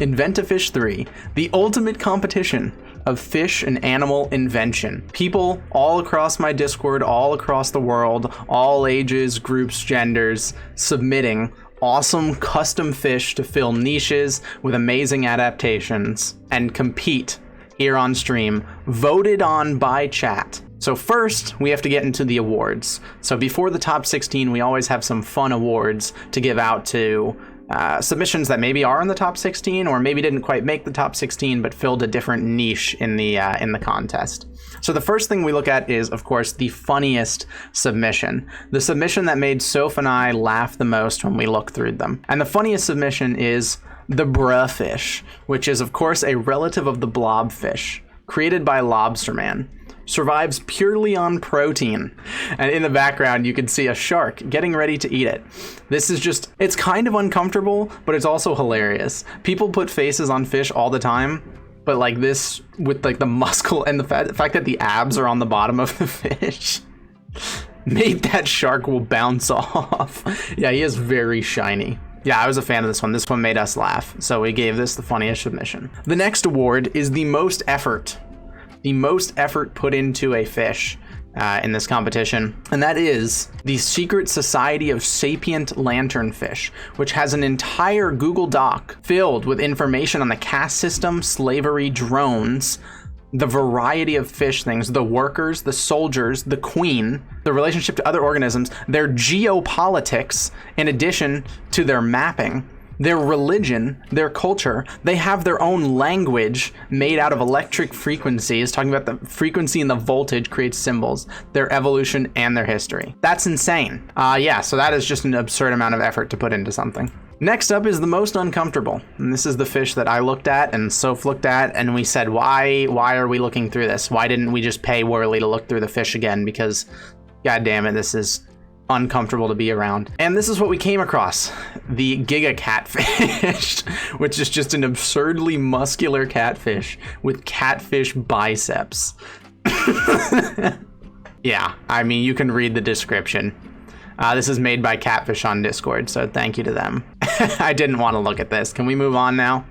Invent-A-Fish 3, the ultimate competition of fish and animal invention. People all across my Discord, all across the world, all ages, groups, genders, submitting awesome custom fish to fill niches with amazing adaptations and compete here on stream, voted on by chat. So first, we have to get into the awards. So before the top 16, we always have some fun awards to give out to submissions that maybe are in the top 16 or maybe didn't quite make the top 16 but filled a different niche in the contest. So the first thing we look at is, of course, the funniest submission. The submission that made Soph and I laugh the most when we look through them. And the funniest submission is the bruh fish, which is, of course, a relative of the blobfish, created by Lobsterman. Survives purely on protein. And in the background, you can see a shark getting ready to eat it. This is just, it's kind of uncomfortable, but it's also hilarious. People put faces on fish all the time, but like this with like the muscle and the fact that the abs are on the bottom of the fish made that shark will bounce off. Yeah, he is very shiny. Yeah, I was a fan of this one. This one made us laugh. So we gave this the funniest submission. The next award is the most effort. The most effort put into a fish in this competition, and that is the Secret Society of Sapient Lanternfish, which has an entire Google Doc filled with information on the caste system, slavery, drones, the variety of fish things, the workers, the soldiers, the queen, the relationship to other organisms, their geopolitics, in addition to their mapping, their religion, their culture. They have their own language made out of electric frequencies, talking about the frequency and the voltage creates symbols, their evolution and their history. That's insane. Yeah, so that is just an absurd amount of effort to put into something. Next up is the most uncomfortable. And this is the fish that I looked at and Soph looked at, and we said, why are we looking through this? Why didn't we just pay Worley to look through the fish again? Because, god damn it, this is uncomfortable to be around. And this is what we came across, the Giga Catfish, which is just an absurdly muscular catfish with catfish biceps. Yeah, I mean, you can read the description. This is made by Catfish on Discord, so thank you to them. I didn't want to look at this. Can we move on now?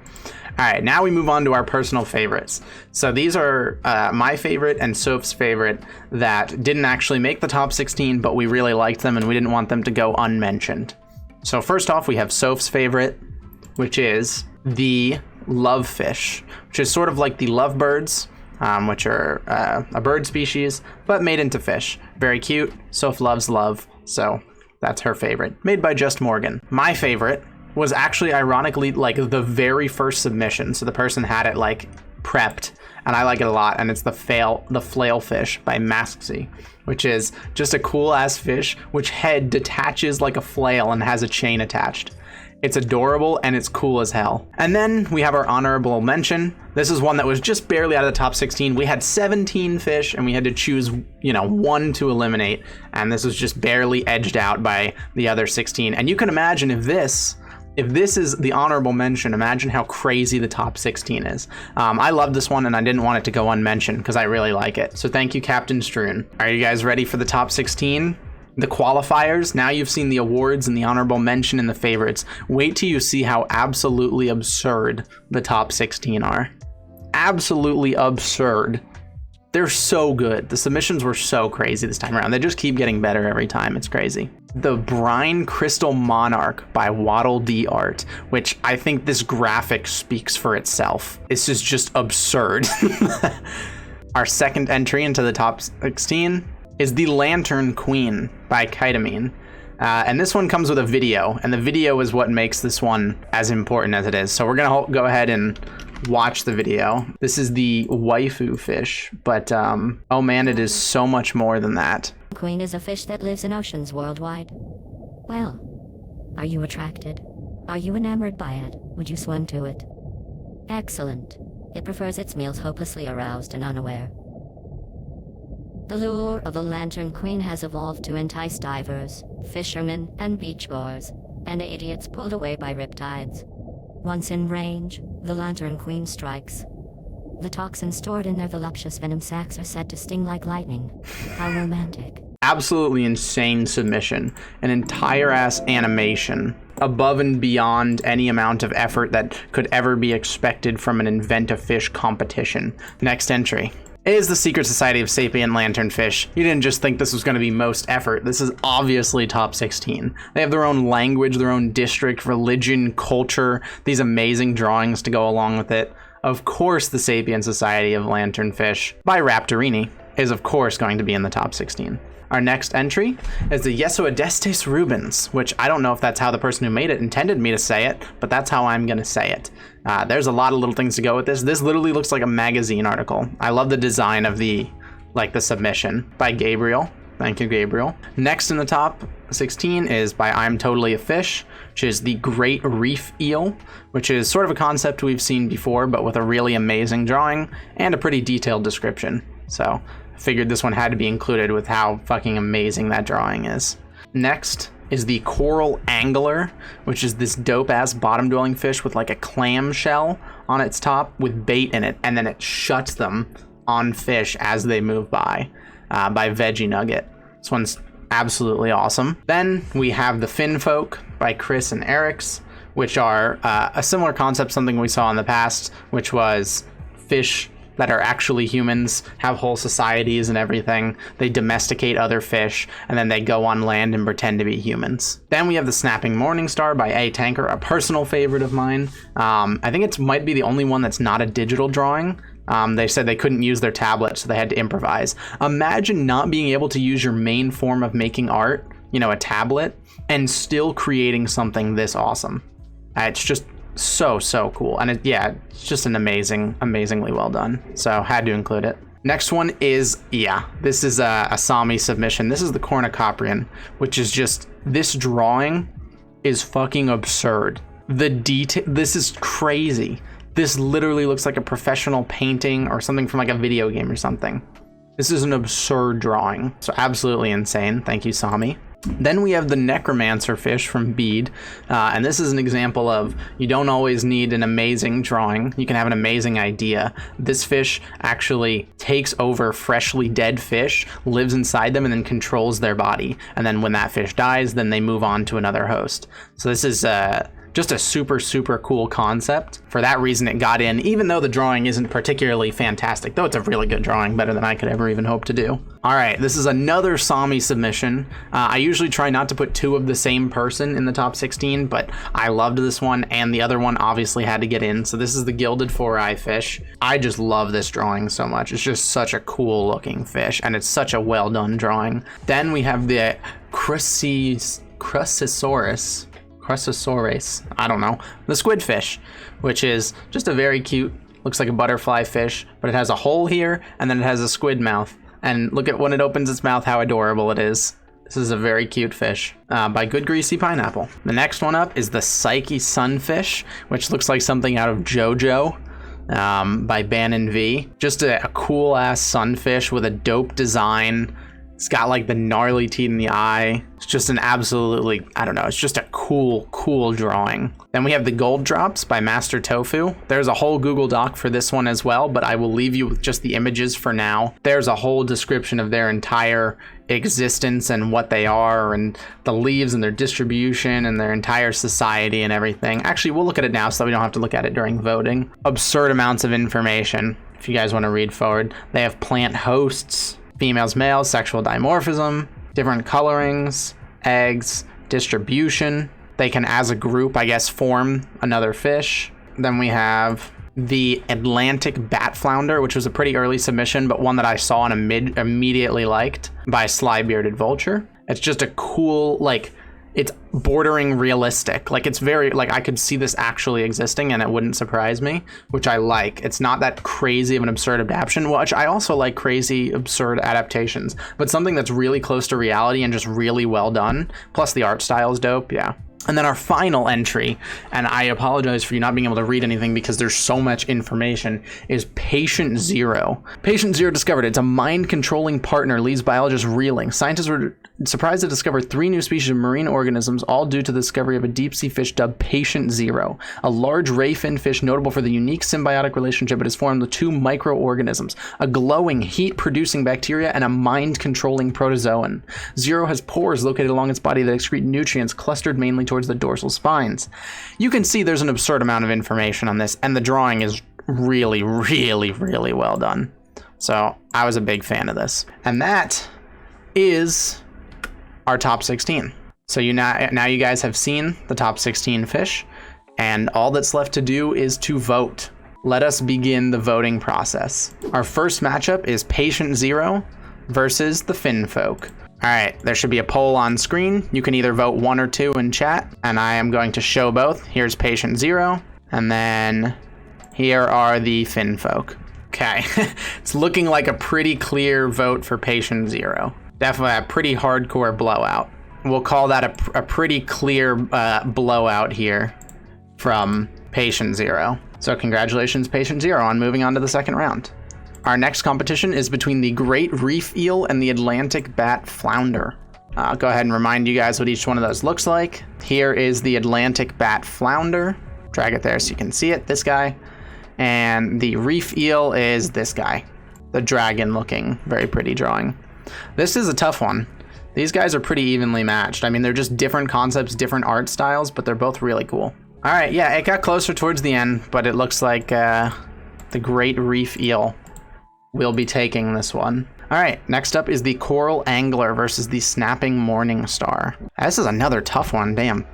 All right, now we move on to our personal favorites. So these are my favorite and Soph's favorite that didn't actually make the top 16, but we really liked them and we didn't want them to go unmentioned. So first off, we have Soph's favorite, which is the lovefish, which is sort of like the lovebirds, which are a bird species, but made into fish. Very cute. Soph loves love, so that's her favorite. Made by Just Morgan. My favorite was actually ironically like the very first submission. So the person had it like prepped and I like it a lot. And it's the flail fish by Masksy, which is just a cool ass fish, which head detaches like a flail and has a chain attached. It's adorable and it's cool as hell. And then we have our honorable mention. This is one that was just barely out of the top 16. We had 17 fish and we had to choose, one to eliminate. And this was just barely edged out by the other 16. And you can imagine if this is the honorable mention, imagine how crazy the top 16 is. I love this one and I didn't want it to go unmentioned because I really like it. So thank you, Captain Stroon. Are you guys ready for the top 16? The qualifiers? Now you've seen the awards and the honorable mention and the favorites. Wait till you see how absolutely absurd the top 16 are. Absolutely absurd. They're so good. The submissions were so crazy this time around. They just keep getting better every time. It's crazy. The Brine Crystal Monarch by Waddle D Art, which I think this graphic speaks for itself. This is just absurd. Our second entry into the top 16 is the Lantern Queen by Ketamine. And this one comes with a video, and the video is what makes this one as important as it is. So we're gonna go ahead and watch the video. This is the waifu fish, but oh man, it is so much more than that. Queen is a fish that lives in oceans worldwide. Well, are you attracted? Are you enamored by it? Would you swim to it? Excellent. It prefers its meals hopelessly aroused and unaware. The lure of the Lantern Queen has evolved to entice divers, fishermen, and beach goers, and idiots pulled away by riptides. Once in range, the Lantern Queen strikes. The toxins stored in their voluptuous venom sacs are said to sting like lightning. How romantic. Absolutely insane submission. An entire ass animation above and beyond any amount of effort that could ever be expected from an invent a fish competition. Next entry is the Secret Society of Sapient Lanternfish. You didn't just think this was going to be most effort. This is obviously top 16. They have their own language, their own district, religion, culture, these amazing drawings to go along with it. Of course, the Sapient Society of Lanternfish by Raptorini is of course going to be in the top 16. Our next entry is the Yesoadestes Rubens, which I don't know if that's how the person who made it intended me to say it, but that's how I'm going to say it. There's a lot of little things to go with this. This literally looks like a magazine article. I love the design of the submission by Gabriel. Thank you, Gabriel. Next in the top 16 is by I'm Totally a Fish, which is the Great Reef Eel, which is sort of a concept we've seen before, but with a really amazing drawing and a pretty detailed description. So figured this one had to be included with how fucking amazing that drawing is. Next is the Coral Angler, which is this dope-ass bottom-dwelling fish with like a clam shell on its top with bait in it, and then it shuts them on fish as they move by Veggie Nugget. This one's absolutely awesome. Then we have the Fin Folk by Chris and Eric's, which are a similar concept, something we saw in the past, which was fish that are actually humans, have whole societies and everything. They domesticate other fish, and then they go on land and pretend to be humans. Then we have the Snapping Morningstar by A. Tanker, a personal favorite of mine. I think it might be the only one that's not a digital drawing. They said they couldn't use their tablet, so they had to improvise. Imagine not being able to use your main form of making art, a tablet, and still creating something this awesome. It's just so cool, and it's just an amazingly well done, so had to include it. Next one is this is a Sami submission. This is the Cornucoprian, which is just, this drawing is fucking absurd. The detail, this is crazy. This literally looks like a professional painting or something from like a video game or something. This is an absurd drawing, so absolutely insane. Thank you, Sami. Then we have the Necromancer fish from Bede, and this is an example of, you don't always need an amazing drawing, you can have an amazing idea. This fish actually takes over freshly dead fish, lives inside them, and then controls their body. And then when that fish dies, then they move on to another host. So this is just a super cool concept. For that reason it got in, even though the drawing isn't particularly fantastic, though it's a really good drawing, better than I could ever even hope to do. All right, this is another Sami submission. I usually try not to put two of the same person in the top 16, but I loved this one, and the other one obviously had to get in. So this is the Gilded Four-Eye Fish. I just love this drawing so much. It's just such a cool looking fish, and it's such a well done drawing. Then we have the Crucisaurus, I don't know, the squid fish, which is just a very cute, looks like a butterfly fish, but it has a hole here, and then it has a squid mouth. And look at when it opens its mouth, how adorable it is. This is a very cute fish by Good Greasy Pineapple. The next one up is the Psyche Sunfish, which looks like something out of JoJo by Bannon V. Just a cool ass sunfish with a dope design. It's got like the gnarly teeth in the eye. It's just an absolutely, I don't know, it's just a cool drawing. Then we have the Gold Drops by Master Tofu. There's a whole Google Doc for this one as well, but I will leave you with just the images for now. There's a whole description of their entire existence and what they are, and the leaves and their distribution and their entire society and everything. Actually, we'll look at it now so that we don't have to look at it during voting. Absurd amounts of information if you guys want to read forward. They have plant hosts, females, males, sexual dimorphism, different colorings, eggs, distribution. They can, as a group, I guess, form another fish. Then we have the Atlantic Bat Flounder, which was a pretty early submission, but one that I saw and immediately liked, by Sly-Bearded Vulture. It's just a cool, like, it's bordering realistic. Like, it's very, like, I could see this actually existing and it wouldn't surprise me, which I like. It's not that crazy of an absurd adaptation, which I also like crazy, absurd adaptations, but something that's really close to reality and just really well done. Plus the art style is dope, yeah. And then our final entry, and I apologize for you not being able to read anything because there's so much information, is Patient Zero. Patient Zero discovered it's a mind-controlling partner leaves biologists reeling. Scientists were surprised to discover 3 new species of marine organisms, all due to the discovery of a deep-sea fish dubbed Patient Zero, a large ray-fin fish notable for the unique symbiotic relationship it has formed with 2 microorganisms, a glowing, heat-producing bacteria and a mind-controlling protozoan. Zero has pores located along its body that excrete nutrients clustered mainly towards the dorsal spines. You can see there's an absurd amount of information on this, and the drawing is really, really, really well done. So I was a big fan of this. And that is our top 16. So now you guys have seen the top 16 fish, and all that's left to do is to vote. Let us begin the voting process. Our first matchup is Patient Zero versus the Fin Folk. All right, there should be a poll on screen. You can either vote 1 or 2 in chat, and I am going to show both. Here's Patient Zero, and then here are the Fin Folk. Okay, it's looking like a pretty clear vote for Patient Zero. Definitely a pretty hardcore blowout. We'll call that a pretty clear blowout here from Patient Zero. So congratulations, Patient Zero, on moving on to the second round. Our next competition is between the Great Reef Eel and the Atlantic Bat Flounder. I'll go ahead and remind you guys what each one of those looks like. Here is the Atlantic Bat Flounder. Drag it there so you can see it, this guy. And the Reef Eel is this guy, the dragon looking, very pretty drawing. This is a tough one. These guys are pretty evenly matched. I mean, they're just different concepts, different art styles, but they're both really cool. All right, yeah, it got closer towards the end, but it looks like the Great Reef Eel will be taking this one. All right, next up is the Coral Angler versus the Snapping Morning Star. This is another tough one, damn.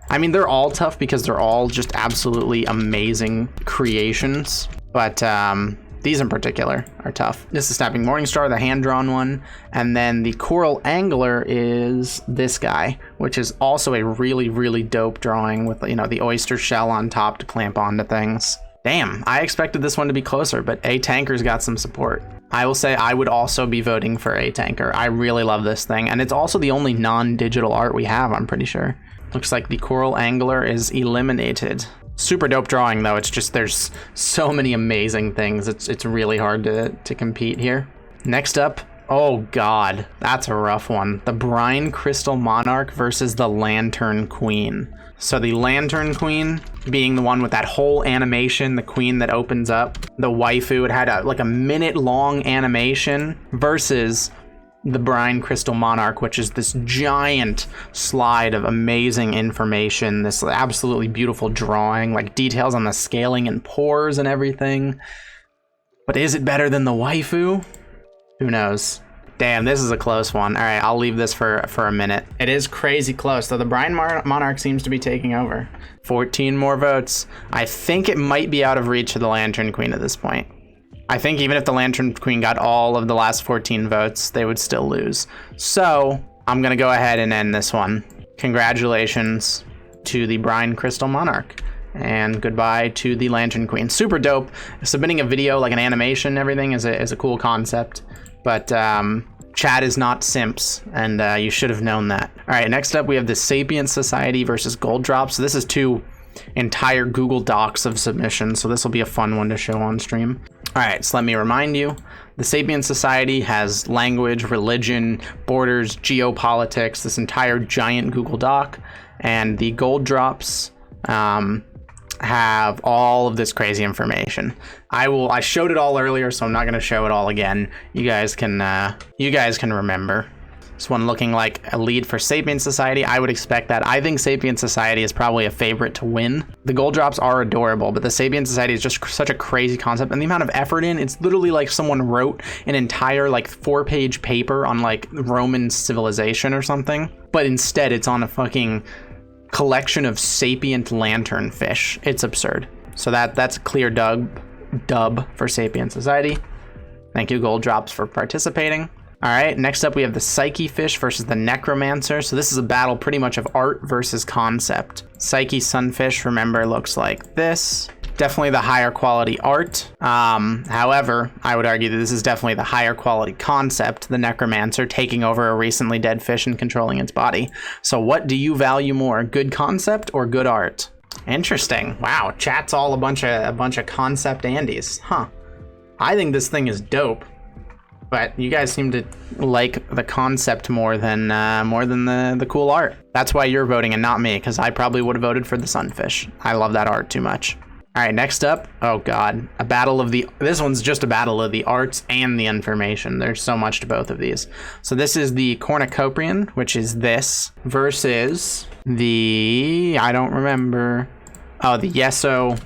I mean, they're all tough because they're all just absolutely amazing creations, but these in particular are tough. This is Snapping Morning Star, the hand-drawn one, and then the Coral Angler is this guy, which is also a really, really dope drawing with, you know, the oyster shell on top to clamp onto things. Damn, I expected this one to be closer, but A-Tanker's got some support. I will say I would also be voting for A-Tanker. I really love this thing, and it's also the only non-digital art we have, I'm pretty sure. Looks like the Coral Angler is eliminated. Super dope drawing, though. It's just there's so many amazing things. It's really hard to compete here. Next up, oh god, that's a rough one. The Brine Crystal Monarch versus the Lantern Queen. So the Lantern Queen being the one with that whole animation, the queen that opens up, the waifu, it had like a minute-long animation, versus the Brine Crystal Monarch, which is this giant slide of amazing information, this absolutely beautiful drawing, like details on the scaling and pores and everything. But is it better than the waifu? Who knows? Damn, this is a close one. All right, I'll leave this for a minute. It is crazy close, though. The Brine Monarch seems to be taking over. 14 more votes. I think it might be out of reach of the Lantern Queen at this point. I think even if the Lantern Queen got all of the last 14 votes, they would still lose. So I'm going to go ahead and end this one. Congratulations to the Brine Crystal Monarch. And goodbye to the Lantern Queen. Super dope. Submitting a video, like an animation and everything, is a cool concept. But chat is not simps, and you should have known that. All right, next up we have the Sapient Society versus Gold Drop. So this is 2 entire Google Docs of submissions, so this will be a fun one to show on stream. All right, so let me remind you, the Sapient Society has language, religion, borders, geopolitics, this entire giant Google Doc, and the Gold Drops have all of this crazy information. I showed it all earlier, so I'm not going to show it all again. You guys can remember. This one looking like a lead for Sapient Society. I would expect that. I think Sapient Society is probably a favorite to win. The Gold Drops are adorable, but the Sapient Society is just such a crazy concept, and the amount of effort in, it's literally like someone wrote an entire like 4-page paper on like Roman civilization or something, but instead it's on a fucking collection of sapient lanternfish. It's absurd. So that's a clear dub for Sapient Society. Thank you, Gold Drops, for participating. All right, next up we have the Psyche Fish versus the Necromancer. So this is a battle pretty much of art versus concept. Psyche Sunfish, remember, looks like this. Definitely the higher quality art. However, I would argue that this is definitely the higher quality concept, the Necromancer taking over a recently dead fish and controlling its body. So what do you value more, good concept or good art? Interesting. Wow, chat's all a bunch of concept Andes. Huh. I think this thing is dope. But you guys seem to like the concept more than the cool art. That's why you're voting and not me, because I probably would have voted for the sunfish. I love that art too much. All right, next up, oh god, this one's just a battle of the arts and the information. There's so much to both of these. So this is the cornucopian, which is this, versus the, I don't remember, oh, the Yesio.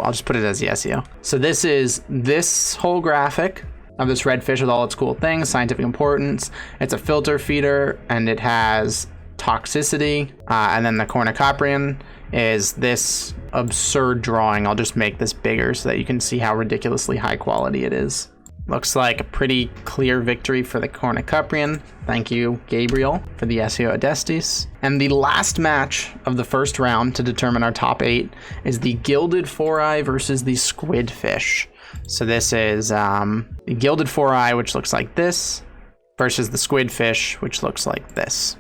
I'll just put it as Yesio. So this is this whole graphic of this red fish with all its cool things, scientific importance. It's a filter feeder and it has toxicity. And then the cornucopian is this absurd drawing. I'll just make this bigger so that you can see how ridiculously high quality it is. Looks like a pretty clear victory for the cornucopian. Thank you, Gabriel, for the SEO Adestis. And the last match of the first round to determine our top 8 is the Gilded Four-Eye versus the Squidfish. So this is the Gilded Four-Eye, which looks like this, versus the Squidfish, which looks like this.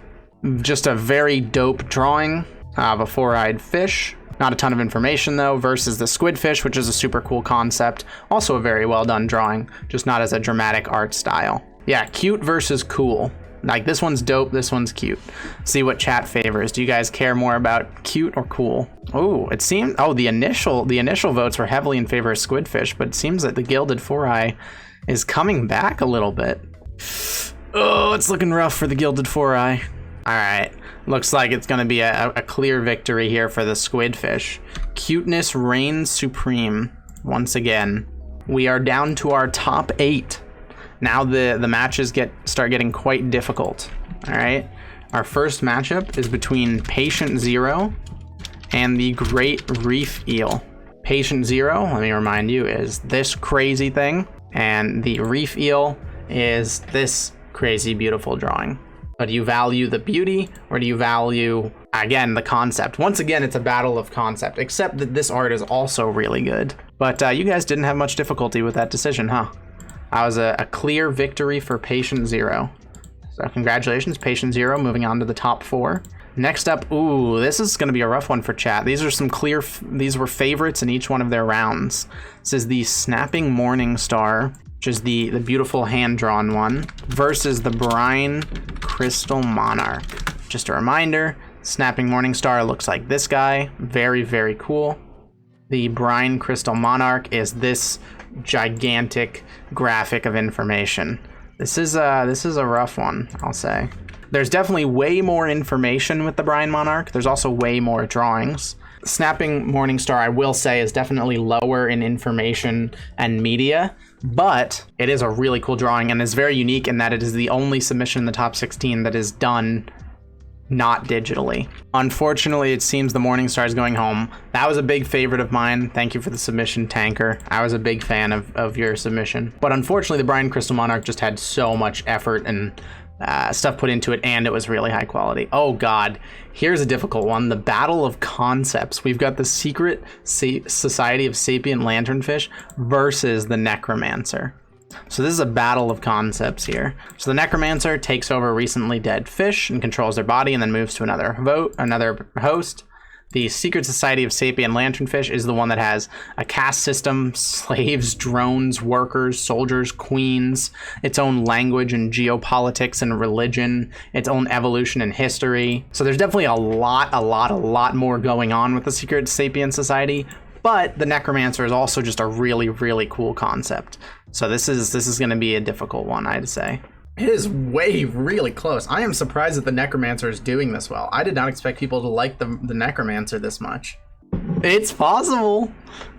Just a very dope drawing of a four-eyed fish. Not a ton of information though, versus the Squidfish, which is a super cool concept. Also a very well done drawing, just not as a dramatic art style. Yeah, cute versus cool. Like this one's dope, this one's cute. See what chat favors. Do you guys care more about cute or cool? Oh, it seemed, oh, the initial votes were heavily in favor of Squidfish, but it seems that the Gilded Four-Eye is coming back a little bit. Oh, it's looking rough for the Gilded Four-Eye. All right, looks like it's gonna be a clear victory here for the Squidfish. Cuteness reigns supreme once again. We are down to our top 8. Now the matches start getting quite difficult. All right, our first matchup is between Patient Zero and the Great Reef Eel. Patient Zero, let me remind you, is this crazy thing, and the Reef Eel is this crazy beautiful drawing. But do you value the beauty, or do you value, again, the concept? Once again, it's a battle of concept, except that this art is also really good. But you guys didn't have much difficulty with that decision, huh? That was a clear victory for Patient Zero. So congratulations, Patient Zero, moving on to the top 4. Next up, ooh, this is gonna be a rough one for chat. These were favorites in each one of their rounds. This is the Snapping Morning Star, which is the beautiful hand-drawn one, versus the Brine Crystal Monarch. Just a reminder, Snapping Morning Star looks like this guy. Very, very cool. The Brine Crystal Monarch is this gigantic graphic of information. This is a rough one, I'll say. There's definitely way more information with the Brine Monarch. There's also way more drawings. Snapping Morning Star, I will say, is definitely lower in information and media, but it is a really cool drawing and is very unique in that it is the only submission in the top 16 that is done not digitally. Unfortunately, it seems the Morning Star is going home. That was a big favorite of mine. Thank you for the submission, Tanker. I was a big fan of your submission. But unfortunately, the Brine Crystal Monarch just had so much effort and stuff put into it, and it was really high quality. Oh god, here's a difficult one. The Battle of Concepts. We've got the Secret Society of Sapient Lanternfish versus the Necromancer. So this is a battle of concepts here. So the Necromancer takes over recently dead fish and controls their body and then moves to another host. The Secret Society of Sapient Lanternfish is the one that has a caste system, slaves, drones, workers, soldiers, queens, its own language and geopolitics and religion, its own evolution and history. So there's definitely a lot more going on with the Secret Sapient Society, but the Necromancer is also just a really, really cool concept. So this is going to be a difficult one, I'd say. It is really close. I am surprised that the Necromancer is doing this well. I did not expect people to like the Necromancer this much. It's possible.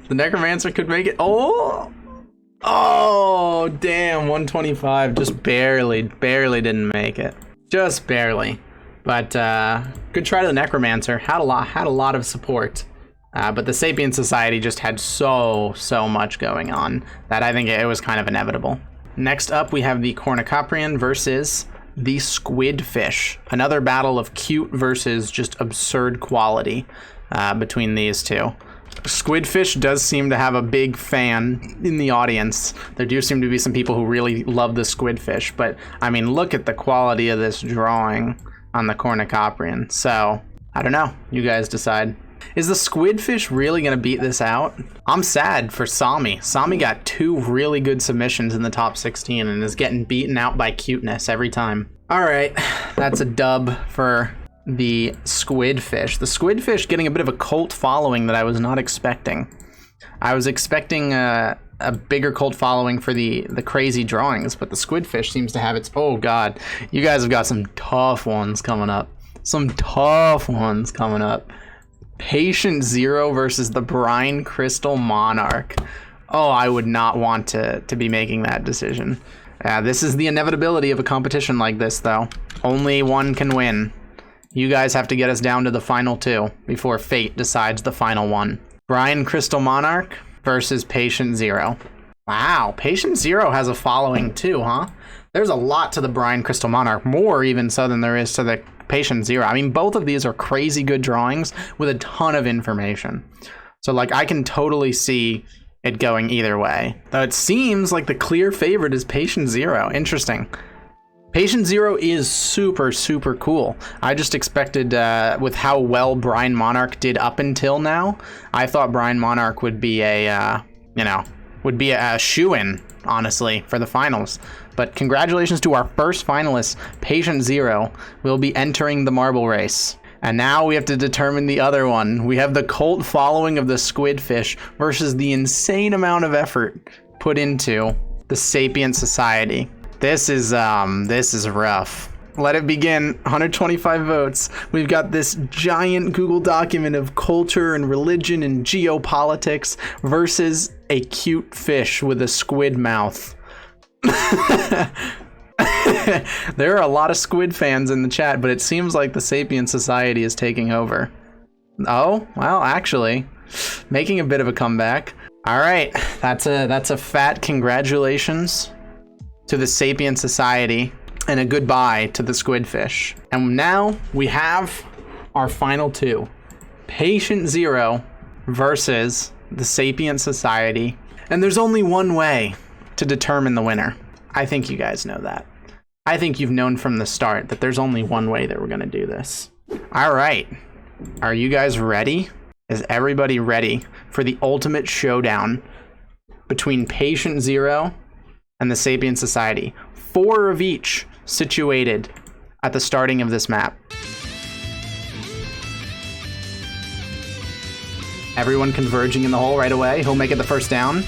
The Necromancer could make it. Oh, damn, 125. Just barely didn't make it. Just barely. But good try to the Necromancer. Had a lot of support. But the Sapient Society just had so much going on that I think it was kind of inevitable. Next up, we have the Cornucopian versus the Squidfish. Another battle of cute versus just absurd quality between these two. Squidfish does seem to have a big fan in the audience. There do seem to be some people who really love the Squidfish, but I mean, look at the quality of this drawing on the Cornucopian. So, I don't know. You guys decide. Is the Squidfish really going to beat this out? I'm sad for Sami. Sami got 2 really good submissions in the top 16 and is getting beaten out by cuteness every time. All right, that's a dub for the squidfish. The squidfish getting a bit of a cult following that I was not expecting. I was expecting a bigger cult following for the crazy drawings, but the squidfish seems to have its... Oh god, you guys have got some tough ones coming up. Some tough ones coming up. Patient Zero versus the Brine Crystal Monarch. Oh, I would not want to be making that decision. This is the inevitability of a competition like this, though. Only one can win. You guys have to get us down to the final two before fate decides the final one. Brine Crystal Monarch versus Patient Zero. Wow, Patient Zero has a following too, huh? There's a lot to the Brine Crystal Monarch, more even so than there is to the Patient Zero. I mean, both of these are crazy good drawings with a ton of information. So, like, I can totally see it going either way. Though it seems like the clear favorite is Patient Zero. Interesting. Patient Zero is super, super cool. I just expected, with how well Brine Monarch did up until now, I thought Brine Monarch would be a, shoo-in, honestly, for the finals. But congratulations to our first finalist, Patient Zero, will be entering the marble race. And now we have to determine the other one. We have the cult following of the squidfish versus the insane amount of effort put into the Sapient Society. This is rough. Let it begin. 125 votes. We've got this giant Google document of culture and religion and geopolitics versus a cute fish with a squid mouth. There are a lot of squid fans in the chat, but it seems like the Sapient Society is taking over. Oh, well, actually, making a bit of a comeback. All right, that's a fat congratulations to the Sapient Society and a goodbye to the squidfish. And now we have our final two. Patient Zero versus the Sapient Society. And there's only one way to determine the winner. I think you guys know that. I think you've known from the start that there's only one way that we're gonna do this. All right, are you guys ready? Is everybody ready for the ultimate showdown between Patient Zero and the Sapient Society? 4 of each situated at the starting of this map. Everyone converging in the hole right away. He'll make it the first down.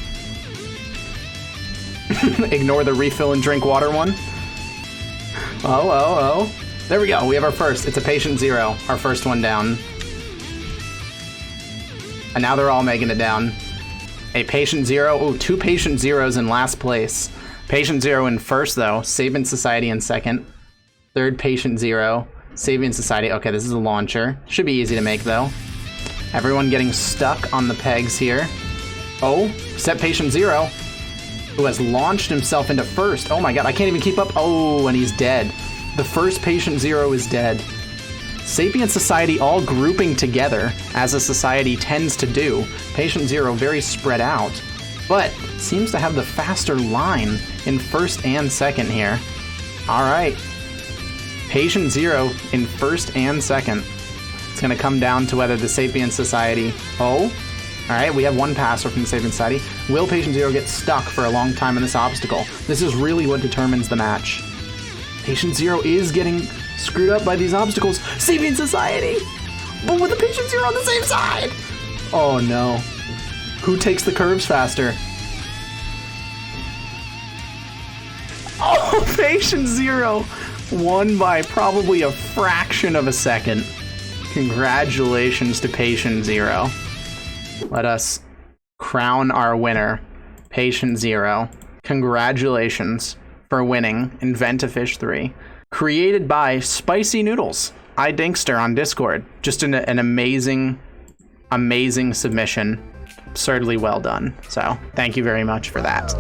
Ignore the refill and drink water one. Oh. There we go. We have our first. It's a Patient Zero. Our first one down. And now they're all making it down. A Patient Zero. Oh, 2 Patient Zeros in last place. Patient Zero in first, though. Sapient Society in second. Third, Patient Zero. Sapient Society. Okay, this is a launcher. Should be easy to make, though. Everyone getting stuck on the pegs here. Oh, except Patient Zero, who has launched himself into first. Oh my god, I can't even keep up. Oh, and he's dead. The first Patient Zero is dead. Sapient Society all grouping together, as a society tends to do. Patient Zero very spread out, but seems to have the faster line in first and second here. All right. Patient Zero in first and second. It's going to come down to whether the Sapient Society... Oh, all right, we have one passer from the Sapient Society. Will Patient Zero get stuck for a long time in this obstacle? This is really what determines the match. Patient Zero is getting screwed up by these obstacles. Sapient Society! But with the Patient Zero on the same side! Oh no. Who takes the curves faster? Oh, Patient Zero won by probably a fraction of a second. Congratulations to Patient Zero. Let us crown our winner, Patient Zero. Congratulations for winning Invent-A-Fish 3. Created by Spicy Noodles, iDinkster on Discord. Just an amazing, amazing submission. Absurdly well done. So, thank you very much for that.